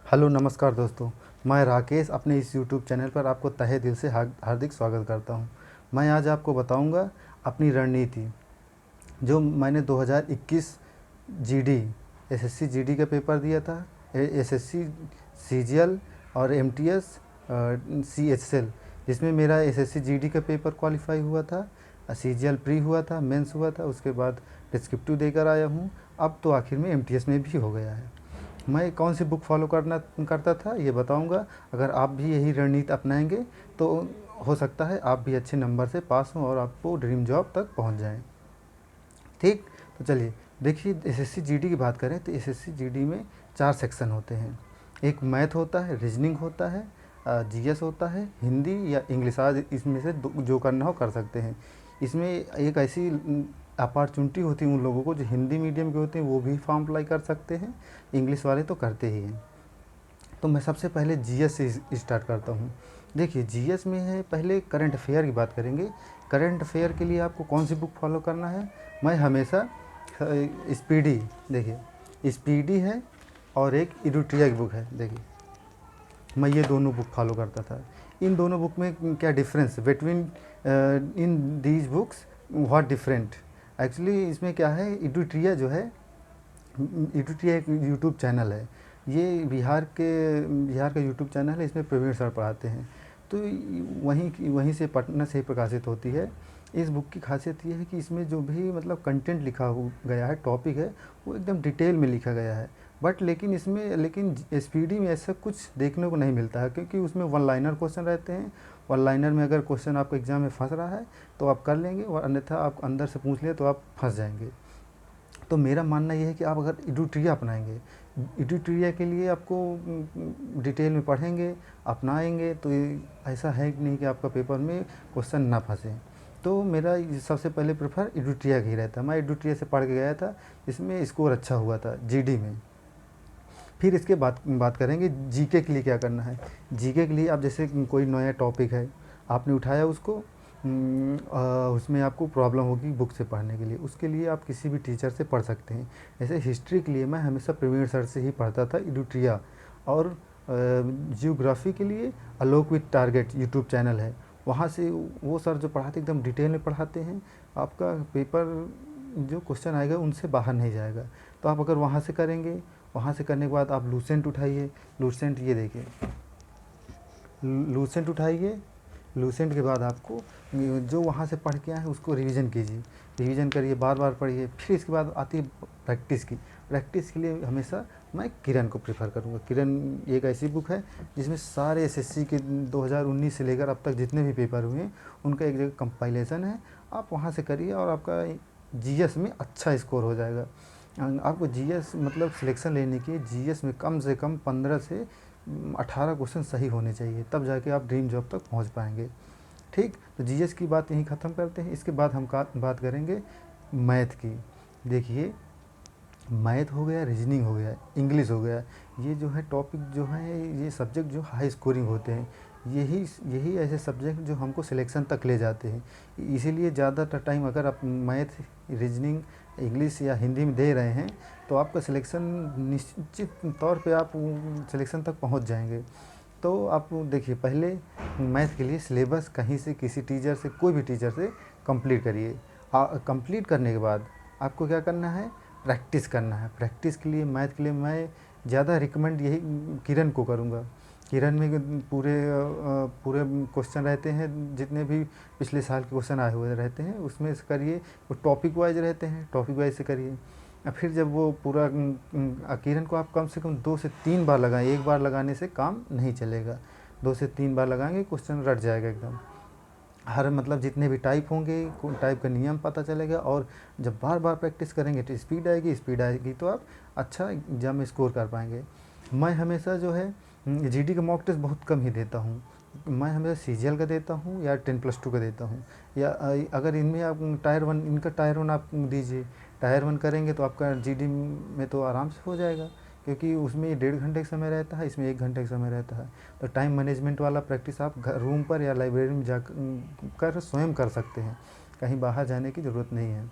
Hello नमस्कार दोस्तों। मैं राकेश अपने इस यूट्यूब चैनल पर आपको तहे दिल से हार्दिक स्वागत करता हूं। मैं आज आपको बताऊंगा अपनी रणनीति जो मैंने 2021 जीडी एसएससी जीडी का पेपर दिया था। एसएससी सीजीएल और एमटीएस सीएचएल, जिसमें मेरा एसएससी जीडी का पेपर क्वालिफाई हुआ था, सीजीएल प्री हुआ था, मेंस हुआ था, उसके बाद डिस्क्रिप्टिव देकर आया हूँ। अब तो आखिर में एमटीएस में भी हो गया है। मैं कौन सी बुक फॉलो करता था ये बताऊंगा। अगर आप भी यही रणनीति अपनाएंगे तो हो सकता है आप भी अच्छे नंबर से पास हों और आपको ड्रीम जॉब तक पहुंच जाएं। ठीक, तो चलिए देखिए, एसएससी जीडी की बात करें तो एसएससी जीडी में 4 सेक्शन होते हैं। एक मैथ होता है, रीजनिंग होता है, जीएस होता है, हिंदी या इंग्लिश। आज इसमें से जो करना हो कर सकते हैं। इसमें एक ऐसी अपॉर्चुनिटी होती है उन लोगों को जो हिंदी मीडियम के होते हैं, वो भी फॉर्म अप्लाई कर सकते हैं। इंग्लिश वाले तो करते ही हैं। तो मैं सबसे पहले जीएस से स्टार्ट करता हूँ। देखिए, जीएस में है, पहले करंट अफेयर की बात करेंगे। करंट अफेयर के लिए आपको कौन सी बुक फॉलो करना है? मैं हमेशा स्पीडी, देखिए स्पीडी है और एक इडुट्रिया की बुक है। देखिए, मैं ये दोनों बुक फॉलो करता था। इन दोनों बुक में क्या difference between in these books, what different? Actually इसमें क्या है, इडुट्रिया जो है, इडुट्रिया एक यूट्यूब चैनल है। ये बिहार का यूट्यूब चैनल है। इसमें प्रवीण सर पढ़ाते हैं। तो वहीं से पटना से ही प्रकाशित होती है। इस बुक की खासियत ये है कि इसमें जो भी मतलब कंटेंट लिखा हो गया है, टॉपिक है, वो एकदम डिटेल में लिखा गया है। बट लेकिन स्पीडी में ऐसा कुछ देखने को नहीं मिलता है, क्योंकि उसमें वन लाइनर क्वेश्चन रहते हैं। वन लाइनर में अगर क्वेश्चन आपको एग्जाम में फंस रहा है तो आप कर लेंगे, और अन्यथा आप अंदर से पूछ लिए तो आप फंस जाएंगे। तो मेरा मानना ये है कि आप अगर इडुट्रिया अपनाएंगे, इडुट्रिया के लिए आपको डिटेल में पढ़ेंगे, अपनाएंगे, तो ऐसा है कि नहीं कि आपका पेपर में क्वेश्चन ना फंसे। तो मेरा सबसे पहले प्रेफर इडुट्रिया का ही रहता। मैं इडुट्रिया से पढ़ के गया था, इसमें स्कोर अच्छा हुआ था जीडी में। फिर इसके बात करेंगे जीके के लिए क्या करना है। जीके के लिए आप जैसे कोई नया टॉपिक है, आपने उठाया उसको, उसमें आपको प्रॉब्लम होगी बुक से पढ़ने के लिए, उसके लिए आप किसी भी टीचर से पढ़ सकते हैं। जैसे हिस्ट्री के लिए मैं हमेशा प्रवीण सर से ही पढ़ता था, इडुट्रिया। और जियोग्राफी के लिए आलोक विथ टारगेट यूट्यूब चैनल है, वहाँ से वो सर जो पढ़ाते एकदम डिटेल में पढ़ाते हैं। आपका पेपर जो क्वेश्चन आएगा उनसे बाहर नहीं जाएगा। तो आप अगर वहाँ से करेंगे, वहाँ से करने के बाद आप लूसेंट उठाइए। लूसेंट, ये देखिए, लूसेंट उठाइए। लूसेंट के बाद आपको जो वहाँ से पढ़ के आए हैं उसको रिवीजन कीजिए, रिवीजन करिए, बार बार पढ़िए। फिर इसके बाद आती है प्रैक्टिस की। प्रैक्टिस के लिए हमेशा मैं किरण को प्रेफर करूँगा। किरण एक ऐसी बुक है जिसमें सारे एसएससी के 2019 से लेकर अब तक जितने भी पेपर हुए हैं उनका एक जगह कंपाइलेशन है। आप वहाँ से करिए और आपका जीएस में अच्छा स्कोर हो जाएगा। आपको जीएस मतलब सिलेक्शन लेने के जीएस में कम से कम 15 से 18 क्वेश्चन सही होने चाहिए, तब जाके आप ड्रीम जॉब तक पहुंच पाएंगे। ठीक, तो जीएस की बात यहीं ख़त्म करते हैं। इसके बाद हम बात करेंगे मैथ की। देखिए, मैथ हो गया, रीजनिंग हो गया, इंग्लिश हो गया, ये जो है टॉपिक जो है, ये सब्जेक्ट जो हाई स्कोरिंग होते हैं, यही यही ऐसे सब्जेक्ट जो हमको सिलेक्शन तक ले जाते हैं। इसीलिए ज़्यादातर टाइम अगर आप मैथ, रीजनिंग, इंग्लिश या हिंदी में दे रहे हैं तो आपका सिलेक्शन निश्चित तौर पे आप सिलेक्शन तक पहुंच जाएंगे। तो आप देखिए, पहले मैथ के लिए सिलेबस कहीं से, किसी टीचर से, कोई भी टीचर से कंप्लीट करिए। कंप्लीट करने के बाद आपको क्या करना है, प्रैक्टिस करना है। प्रैक्टिस के लिए, मैथ के लिए मैं ज़्यादा रिकमेंड यही किरण को करूँगा। किरण में पूरे क्वेश्चन रहते हैं, जितने भी पिछले साल के क्वेश्चन आए हुए रहते हैं उसमें से करिए। वो टॉपिक वाइज रहते हैं, टॉपिक वाइज से करिए। फिर जब वो पूरा किरण को आप कम से कम 2 से 3 बार लगाएं। एक बार लगाने से काम नहीं चलेगा, 2 से 3 बार लगाएंगे, क्वेश्चन रट जाएगा एकदम। हर मतलब जितने भी टाइप होंगे, टाइप का नियम पता चलेगा। और जब बार बार प्रैक्टिस करेंगे तो स्पीड आएगी, तो आप अच्छा एग्जाम में स्कोर कर पाएंगे। मैं हमेशा जो है जीडी का मॉक टेस्ट बहुत कम ही देता हूँ। मैं हमेशा सीजीएल का देता हूँ या 10+2 का देता हूँ। या अगर इनमें आप टायर 1, इनका टायर 1 आप दीजिए। टायर 1 करेंगे तो आपका जीडी में तो आराम से हो जाएगा, क्योंकि उसमें 1.5 घंटे का समय रहता है, इसमें 1 घंटे का समय रहता है। तो टाइम मैनेजमेंट वाला प्रैक्टिस आप घर, रूम पर या लाइब्रेरी में जा कर स्वयं कर सकते हैं, कहीं बाहर जाने की ज़रूरत नहीं है।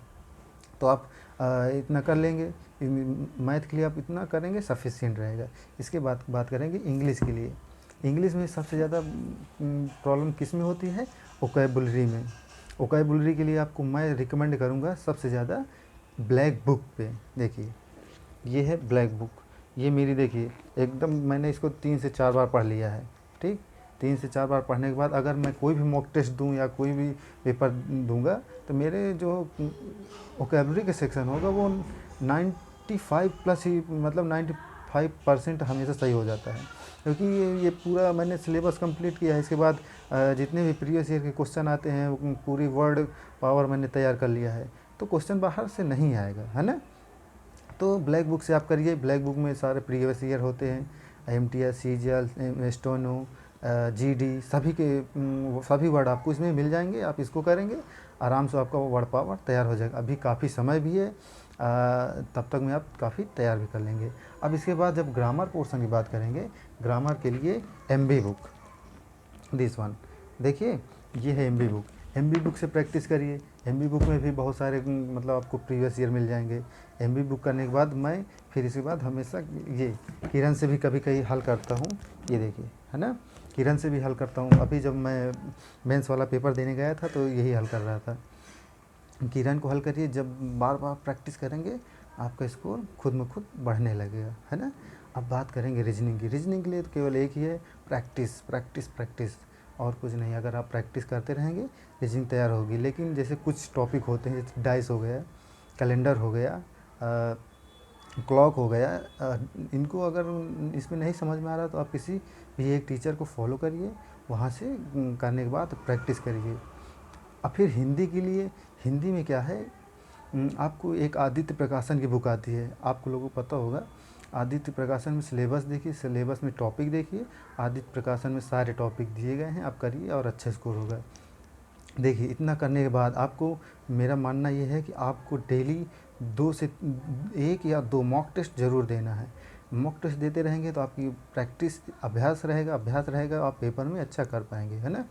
तो आप इतना कर लेंगे, मैथ के लिए आप इतना करेंगे सफिशिएंट रहेगा। इसके बाद बात करेंगे इंग्लिश के लिए। इंग्लिश में सबसे ज़्यादा प्रॉब्लम किस में होती है? वोकैबुलरी में। वोकैबुलरी के लिए आपको मैं रिकमेंड करूँगा सबसे ज़्यादा ब्लैक बुक पे। देखिए ये है ब्लैक बुक, ये मेरी देखिए एकदम मैंने इसको 3 से 4 बार पढ़ लिया है। ठीक, 3 से 4 बार पढ़ने के बाद अगर मैं कोई भी मॉक टेस्ट दूँ या कोई भी पेपर दूंगा तो मेरे जो वोकैबुलरी का सेक्शन होगा वो 95 प्लस ही, मतलब 95% हमेशा सही हो जाता है, क्योंकि ये पूरा मैंने सिलेबस कंप्लीट किया है। इसके बाद जितने भी प्रीवियस ईयर के क्वेश्चन आते हैं वो पूरी वर्ड पावर मैंने तैयार कर लिया है, तो क्वेश्चन बाहर से नहीं आएगा, है ना। तो ब्लैक बुक से आप करिए। ब्लैक बुक में सारे प्रीवियस ईयर होते हैं, एमटीएस, सीजीएल, स्टोनो, जीडी, सभी के सभी वर्ड आपको इसमें मिल जाएंगे। आप इसको करेंगे आराम से, आपका वर्ड पावर तैयार हो जाएगा। अभी काफ़ी समय भी है, तब तक में आप काफ़ी तैयार भी कर लेंगे। अब इसके बाद जब ग्रामर पोर्शन की बात करेंगे, ग्रामर के लिए एमबी बुक, दिस वन, देखिए ये है एमबी बुक। एमबी बुक से प्रैक्टिस करिए। एमबी बुक में भी बहुत सारे मतलब आपको प्रीवियस ईयर मिल जाएंगे। एमबी बुक करने के बाद मैं फिर इसके बाद हमेशा ये किरण से भी कभी कभी हल करता हूँ। ये देखिए, है ना, किरण से भी हल करता हूँ। अभी जब मैं मेंस वाला पेपर देने गया था तो यही हल कर रहा था। किरण को हल करिए, जब बार बार प्रैक्टिस करेंगे आपका स्कोर खुद में खुद बढ़ने लगेगा, है ना। अब बात करेंगे रीजनिंग की। रीजनिंग के लिए तो केवल एक ही है, प्रैक्टिस प्रैक्टिस प्रैक्टिस, और कुछ नहीं। अगर आप प्रैक्टिस करते रहेंगे रीजनिंग तैयार होगी। लेकिन जैसे कुछ टॉपिक होते हैं, जैसे डाइस हो गया, कैलेंडर हो गया, क्लॉक हो गया, इनको अगर इसमें नहीं समझ में आ रहा तो आप किसी भी एक टीचर को फॉलो करिए, वहाँ से करने के बाद प्रैक्टिस करिए। अब फिर हिंदी के लिए, हिंदी में क्या है, आपको एक आदित्य प्रकाशन की बुक आती है, आपको लोगों को पता होगा। आदित्य प्रकाशन में सिलेबस देखिए, सिलेबस में टॉपिक देखिए, आदित्य प्रकाशन में सारे टॉपिक दिए गए हैं, आप करिए और अच्छा स्कोर होगा। देखिए इतना करने के बाद आपको, मेरा मानना ये है कि आपको डेली 2 से 1 या 2 मॉक टेस्ट ज़रूर देना है। मॉक टेस्ट देते रहेंगे तो आपकी प्रैक्टिस, अभ्यास रहेगा, आप पेपर में अच्छा कर पाएंगे, है ना।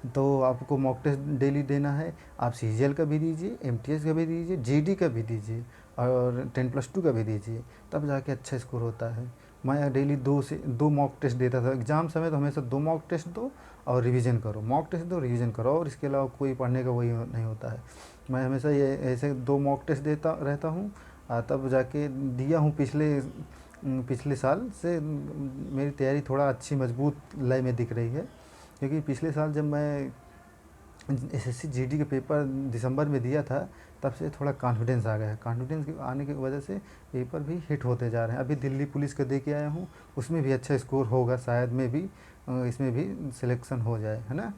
तो आपको मॉक टेस्ट डेली देना है। आप सीजीएल का भी दीजिए, एमटीएस का भी दीजिए, जीडी का भी दीजिए और 10+2 का भी दीजिए, तब जाके अच्छा स्कोर होता है। मैं डेली 2 मॉक टेस्ट देता था। एग्ज़ाम समय तो हमेशा 2 मॉक टेस्ट दो और रिवीजन करो, मॉक टेस्ट दो, रिवीजन करो, और इसके अलावा कोई पढ़ने का वही नहीं होता है। मैं हमेशा ये ऐसे 2 मॉक टेस्ट देता रहता हूँ, तब जाके दिया हूँ। पिछले साल से मेरी तैयारी थोड़ा अच्छी मजबूत लय में दिख रही है, क्योंकि पिछले साल जब मैं एसएससी जीडी के पेपर दिसंबर में दिया था, तब से थोड़ा कॉन्फिडेंस आ गया है। कॉन्फिडेंस आने की वजह से पेपर भी हिट होते जा रहे हैं। अभी दिल्ली पुलिस का दे के आया हूँ, उसमें भी अच्छा स्कोर होगा, शायद में भी इसमें भी सिलेक्शन हो जाए, है ना।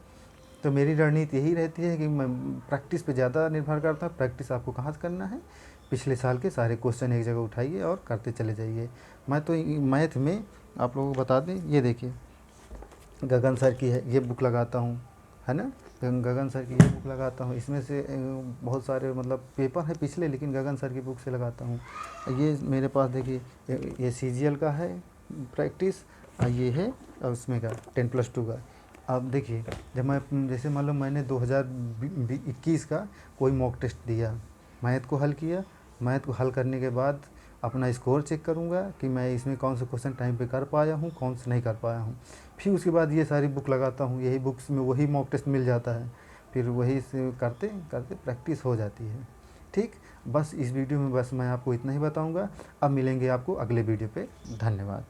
तो मेरी रणनीति यही रहती है कि मैं प्रैक्टिस पे ज़्यादा निर्भर करता हूँ। प्रैक्टिस आपको कहाँ से करना है, पिछले साल के सारे क्वेश्चन एक जगह उठाइए और करते चले जाइए। मैं तो मैथ में आप लोगों को बता दें, ये देखिए गगन सर की है, ये बुक लगाता हूँ, है ना। गगन सर की ये बुक लगाता हूँ। इसमें से बहुत सारे मतलब पेपर है पिछले, लेकिन गगन सर की बुक से लगाता हूँ। ये मेरे पास देखिए, ये सीजीएल का है प्रैक्टिस, ये है उसमें का 10+2 का। अब देखिए, जब मैं जैसे मान लो मैंने 2021 का कोई मॉक टेस्ट दिया, मैथ को हल किया, मैथ को हल करने के बाद अपना स्कोर चेक करूँगा कि मैं इसमें कौन से क्वेश्चन टाइम पे कर पाया हूँ, कौन से नहीं कर पाया हूँ। फिर उसके बाद ये सारी बुक लगाता हूँ, यही बुक्स में वही मॉक टेस्ट मिल जाता है, फिर वही से करते करते प्रैक्टिस हो जाती है। ठीक, बस इस वीडियो में बस मैं आपको इतना ही बताऊँगा। अब मिलेंगे आपको अगले वीडियो पे। धन्यवाद।